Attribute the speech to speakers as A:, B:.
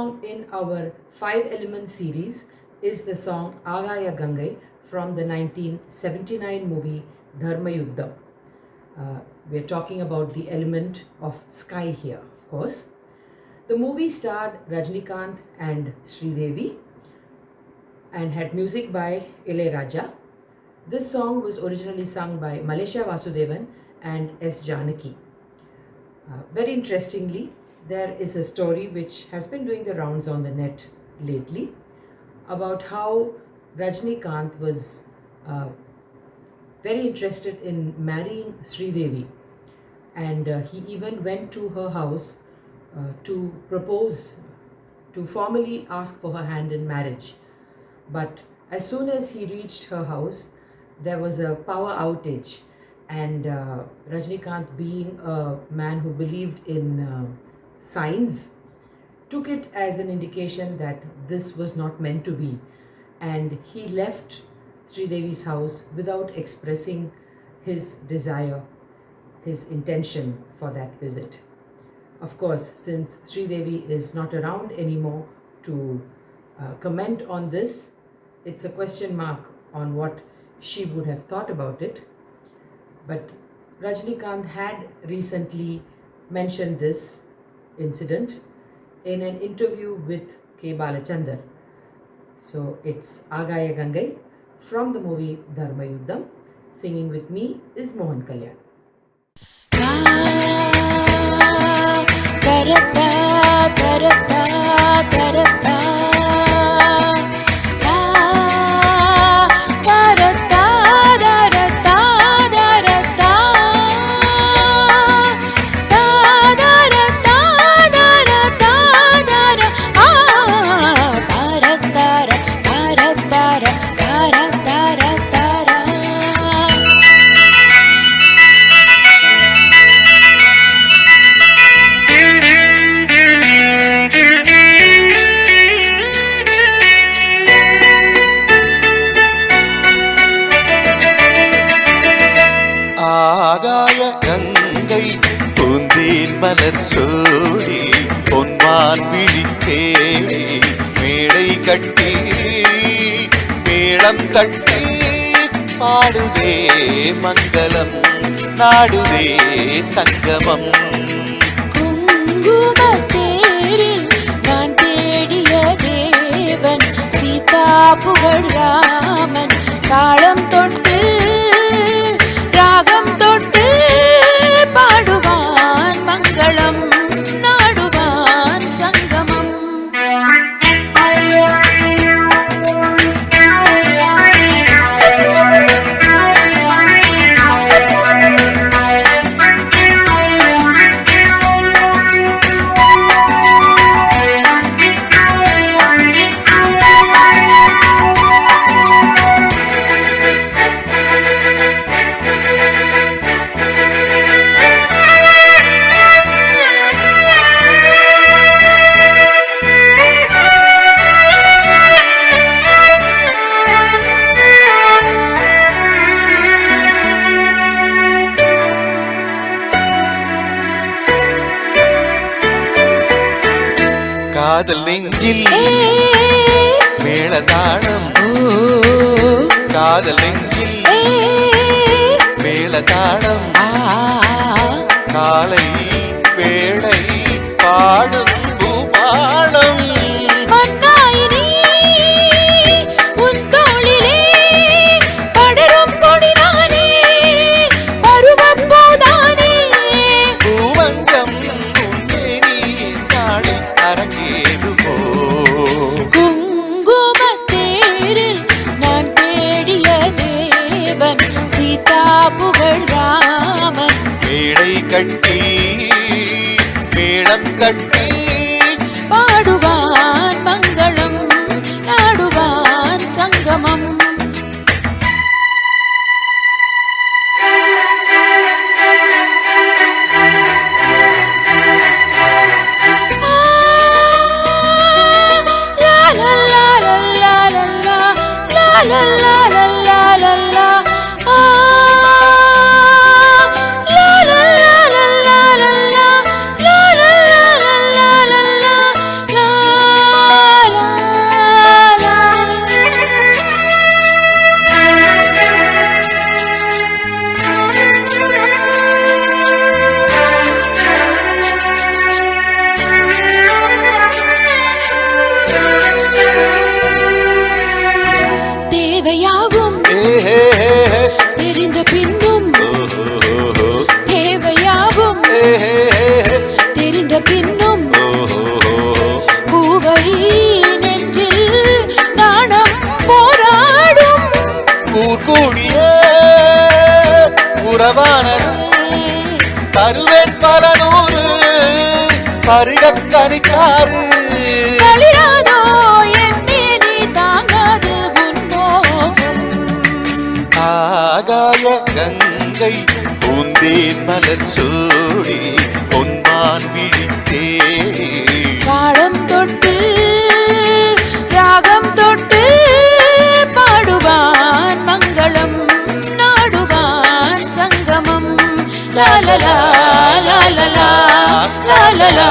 A: song in our 5 element series is the song Agaya Gangai from the 1979 movie Dharma Yuddham. We're talking about the element of sky here, of course. The movie starred Rajinikanth and Sridevi and had music by Ilaiyaraaja. This song was originally sung by Malaysia Vasudevan and S. Janaki. Very interestingly, there is a story which has been doing the rounds on the net lately about how Rajinikanth was very interested in marrying Sridevi, and he even went to her house to propose, to formally ask for her hand in marriage. But as soon as he reached her house, there was a power outage, and Rajinikanth, being a man who believed in signs, took it as an indication that this was not meant to be, and he left Sridevi's house without expressing his desire, his intention for that visit. Of course, since Sridevi is not around anymore to comment on this, it's a question mark on what she would have thought about it. But Rajinikanth had recently mentioned this incident in an interview with K. Balachandar. So it's Agaya Gangai from the movie Dharma Yuddham. Singing with me is Mohan Kalyan.
B: ஆகாய கங்கை பூந்தேன் மலர் சோடி பொன்மான் விழித்தே மேடை கட்டி மேளம் தட்டி பாடுதே மங்களம் நாடுதே சங்கமம்.
C: குங்குமத்தேரில் நான் தேடிய தேவன் சீதா புகழ் ராமன் தாளம் தொட்டு ராகம் தொட்டு பாடுவான் மங்களம் நாடுவான் சங்கமம்.
B: காதல் நெஞ்சில் மேளதாளம், காதல் நெஞ்சில் மேளதாளம், காலை வேளை பாடும் பூபாளம்.
C: குங்குமத்தேரில் நான் தேடிய தேவன் சீதா புகழ் ராமன்
B: மேடை கட்டி மேளம் கட்டி
C: பாடுவான் மங்களம் நாடுவான் சங்கமம். La la la la la la, la la la la la la, la la la la பின்னும் தேவையாகும் தெரிந்த பின்னும் பூவை நெஞ்சில் நாணம் போராடும்
B: கூடிய உறவானதும் தருவேன் பல நூறு பருகக் கனிச்சாறு
C: களிராதோ என் நீ தாங்காது உன்மோகம்
B: ஆகாய கங்கை பூந்தேன் மலர் சூடி பொன்மான் விழித்தே
C: தாளம் தொட்டு ராகம் தொட்டு பாடுவான் மங்களம் நாடுவான் சங்கமம் லாலலா லாலலா லாலலா